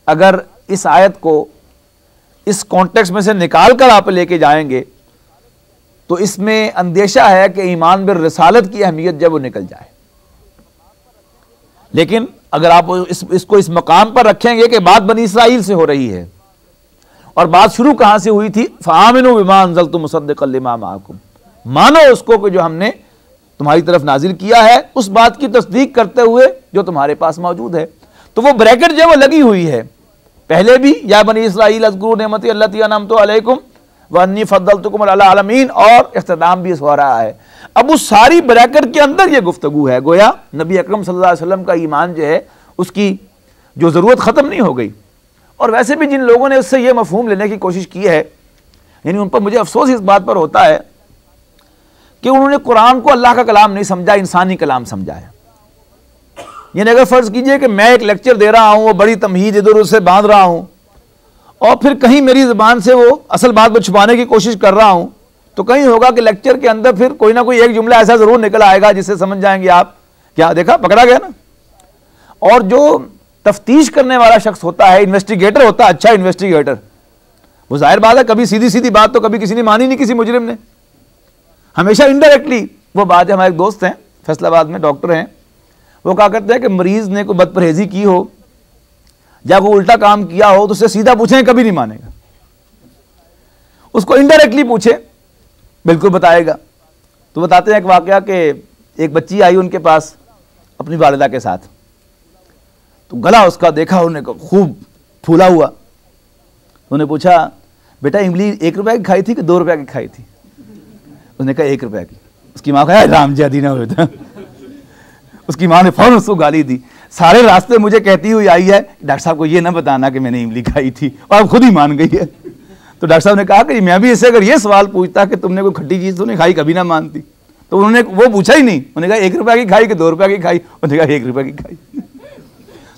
अगर इस आयत को इस कॉन्टेक्स्ट में से निकाल कर आप लेके जाएंगे तो इसमें अंदेशा है कि ईमान बिर रिसालत की अहमियत जब वो निकल जाए। लेकिन अगर आप इसको इस मकाम पर रखेंगे कि बात बनी इसराइल से हो रही है और बात शुरू कहां से हुई थी, फ़आमिनू बिमा अंज़लतु मुसद्दिक़न लिमा माअकुम, मानो उसको कि जो हमने तुम्हारी तरफ नाजिल किया है उस बात की तस्दीक करते हुए जो तुम्हारे पास मौजूद है। तो वो ब्रैकेट जो वो लगी हुई है पहले भी, या बनी इसराइल अज़कुरू निअमती अल्लती अनअमतु अलैकुम व अन्नी फ़द्दलतुकुम अलल आलमीन, और इख्तिताम भी हो रहा है। अब उस सारी ब्रैकेट के अंदर ये गुफ्तगू है, गोया नबी अकरम सल्लल्लाहु अलैहि वसल्लम का ईमान जो है उसकी जो ज़रूरत ख़त्म नहीं हो गई। और वैसे भी जिन लोगों ने उससे ये मफहूम लेने की कोशिश की है, यानी उन पर मुझे अफसोस इस बात पर होता है कि उन्होंने कुरान को अल्लाह का कलाम नहीं समझा, इंसानी कलाम समझा है। यानी अगर फ़र्ज़ कीजिए कि मैं एक लेक्चर दे रहा हूँ, वो बड़ी तमहीद इधर उधर से बांध रहा हूँ और फिर कहीं मेरी ज़बान से वो असल बात को छुपाने की कोशिश कर रहा हूँ, तो कहीं होगा कि लेक्चर के अंदर फिर कोई ना कोई एक जुमला ऐसा ज़रूर निकल आएगा जिससे समझ जाएंगे आप, क्या देखा, पकड़ा गया ना। और जो तफ्तीश करने वाला शख्स होता है, इन्वेस्टिगेटर होता है, अच्छा इन्वेस्टिगेटर, वो जाहिर बात है कभी सीधी सीधी बात तो कभी किसी ने मानी नहीं, किसी मुजरिम ने, हमेशा इनडायरेक्टली वो बात है। हमारे एक दोस्त हैं फैसलाबाद में, डॉक्टर हैं, वो कहा करते हैं कि मरीज ने कोई बदपरहेजी की हो या कोई उल्टा काम किया हो तो उससे सीधा पूछें कभी नहीं मानेगा, उसको इनडायरेक्टली पूछे बिल्कुल बताएगा। तो बताते हैं एक वाकया कि एक बच्ची आई उनके पास अपनी वालिदा के साथ, तो गला उसका देखा उन्होंने खूब फूला हुआ। उन्होंने पूछा, बेटा इमली 1 रुपए की खाई थी कि 2 रुपए की खाई थी? उसने कहा 1 रुपए की। उसकी माँ कहा राम जादी ना होता। उसकी माँ ने फौरन उसको गाली दी। सारे रास्ते मुझे कहती हुई आई है डॉक्टर साहब को ये ना बताना कि मैंने इमली खाई थी, और अब खुद ही मान गई है। तो डॉक्टर साहब ने कहा कि मैं भी इससे अगर ये सवाल पूछता कि तुमने कोई खट्टी चीज़ तो नहीं खाई, कभी ना मानती। तो उन्होंने वो पूछा ही नहीं, उन्होंने कहा 1 रुपए की खाई कि 2 रुपए की खाई? उन्होंने कहा 1 रुपए की खाई।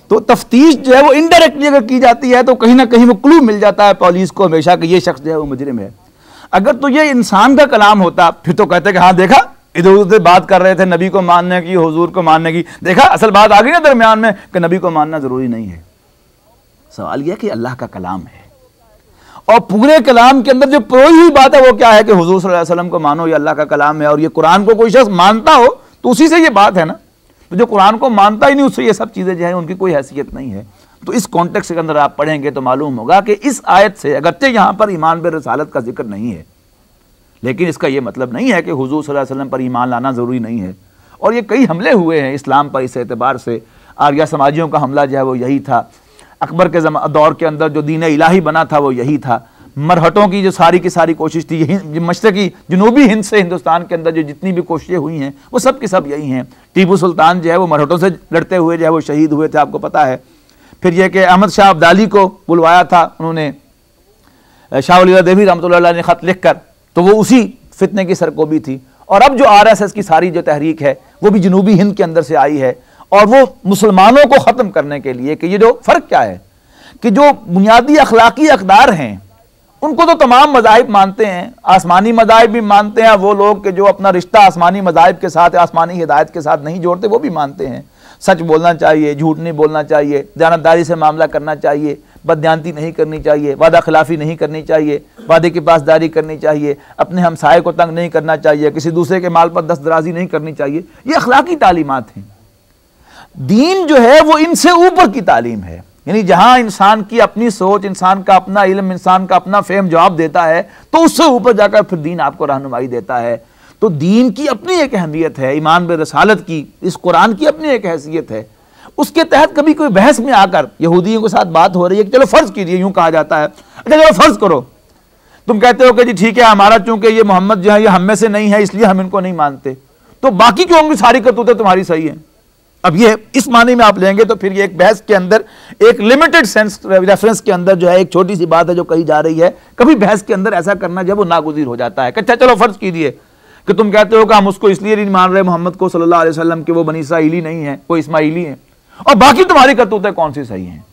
तो तफ्तीश जो है वो इनडायरेक्टली अगर की जाती है तो कहीं ना कहीं वो क्लू मिल जाता है पुलिस को हमेशा कि ये शख्स जो है वो मुजरिम है। अगर तो ये इंसान का कलाम होता फिर तो कहते कि हाँ देखा इधर उधर बात कर रहे थे नबी को मानने की, हुजूर को मानने की, देखा असल बात आ गई ना दरमियान में कि नबी को मानना जरूरी नहीं है। सवाल यह कि अल्लाह का कलाम है और पूरे कलाम के अंदर जो प्रोई हुई बात है वो क्या है कि हुजूर सल्लल्लाहु अलैहि वसल्लम को मानो, ये अल्लाह का कलाम है। और ये कुरान को कोई शख्स मानता हो तो उसी से ये बात है ना। तो जो कुरान को मानता ही नहीं उससे ये सब चीज़ें जो है उनकी कोई हैसियत नहीं है। तो इस कॉन्टेक्स्ट के अंदर आप पढ़ेंगे तो मालूम होगा कि इस आयत से अगरचे यहाँ पर ईमान बिर रिसालत का जिक्र नहीं है, लेकिन इसका यह मतलब नहीं है कि हुजूर सल्लल्लाहु अलैहि वसल्लम पर ईमान लाना ज़रूरी नहीं है। और ये कई हमले हुए हैं इस्लाम पर इस एतबार से। आर्या समाजियों का हमला जो है वो यही था। अकबर के दौर के अंदर जो दीन इलाही बना था वो यही था। मरहटों की जो सारी की सारी कोशिश थी, यही मशरकी जनूबी हिंद से हिंदुस्तान के अंदर जो जितनी भी कोशिशें हुई हैं वो सब की सब यही हैं। टीपू सुल्तान जो है वो मरहटों से लड़ते हुए जो है वो शहीद हुए थे, आपको पता है। फिर यह कि अहमद शाह अब्दाली को बुलवाया था उन्होंने, शाह वली देवी रहमतुल्लाह अलैह ने ख़त लिख कर, तो वो उसी फितने की सरकोबी थी। और अब जो RSS की सारी जो तहरीक है वो भी जनूबी हिंद के अंदर से आई है, और वो मुसलमानों को ख़त्म करने के लिए कि ये जो फ़र्क क्या है कि जो बुनियादी अखलाकी अक़दार हैं उनको तो तमाम मज़ाहिब मानते हैं, आसमानी मज़ाहिब भी मानते हैं। वो लोग कि जो अपना रिश्ता आसमानी मज़ाहिब के साथ, आसमानी हिदायत के साथ नहीं जोड़ते, वो भी मानते हैं सच बोलना चाहिए, झूठ नहीं बोलना चाहिए, दयानतदारी से मामला करना चाहिए, बदयांती नहीं करनी चाहिए, वादा खिलाफी नहीं करनी चाहिए, वादे की पासदारी करनी चाहिए, अपने हमसाये को तंग नहीं करना चाहिए, किसी दूसरे के माल पर दस्तदराजी नहीं करनी चाहिए। ये अखलाकी तालीमात हैं। दीन जो है वो इनसे ऊपर की तालीम है। यानी जहां इंसान की अपनी सोच, इंसान का अपना इल्म, इंसान का अपना फेम जवाब देता है तो उससे ऊपर जाकर फिर दीन आपको रहनुमाई देता है। तो दीन की अपनी एक अहमियत है, ईमान बिर रिसालत की, इस कुरान की अपनी एक हैसियत है। उसके तहत कभी कोई बहस में आकर यहूदियों के साथ बात हो रही है कि चलो फर्ज कीजिए, यूं कहा जाता है, अच्छा चलो फर्ज करो, तुम कहते हो कि जी ठीक है हमारा चूंकि ये मोहम्मद जो है ये हम में से नहीं है इसलिए हम इनको नहीं मानते, तो बाकी क्यों होंगी सारी करतूतें तुम्हारी सही है। अब ये इस माने में आप लेंगे तो फिर ये एक बहस के अंदर एक लिमिटेड सेंस रेफरेंस के अंदर जो है एक छोटी सी बात है जो कही जा रही है। कभी बहस के अंदर ऐसा करना जब वो नागुज़ीर हो जाता है कि अच्छा चलो फर्ज कीजिए कि तुम कहते हो कि हम उसको इसलिए नहीं मान रहे मोहम्मद को सल्लल्लाहु अलैहि वसल्लम के वो बनी इसराइली नहीं है, वो इस्माइली है, और बाकी तुम्हारी करतूतें कौन सी सही हैं।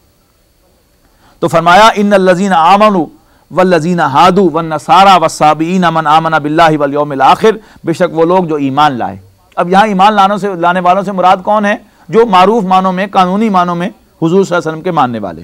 तो फरमाया इन्नल लज़ीना आमनू वल्लज़ीना हादू वन्नसारा वस्साबीना मन आमना बिल्लाहि वल यौमिल आखिर, बेशक वो लोग जो ईमान लाए। अब यहाँ ईमान लाने वालों से मुराद कौन है? जो मारूफ मानों में, कानूनी मानों में हुजूर सल्लल्लाहु अलैहि वसल्लम के मानने वाले।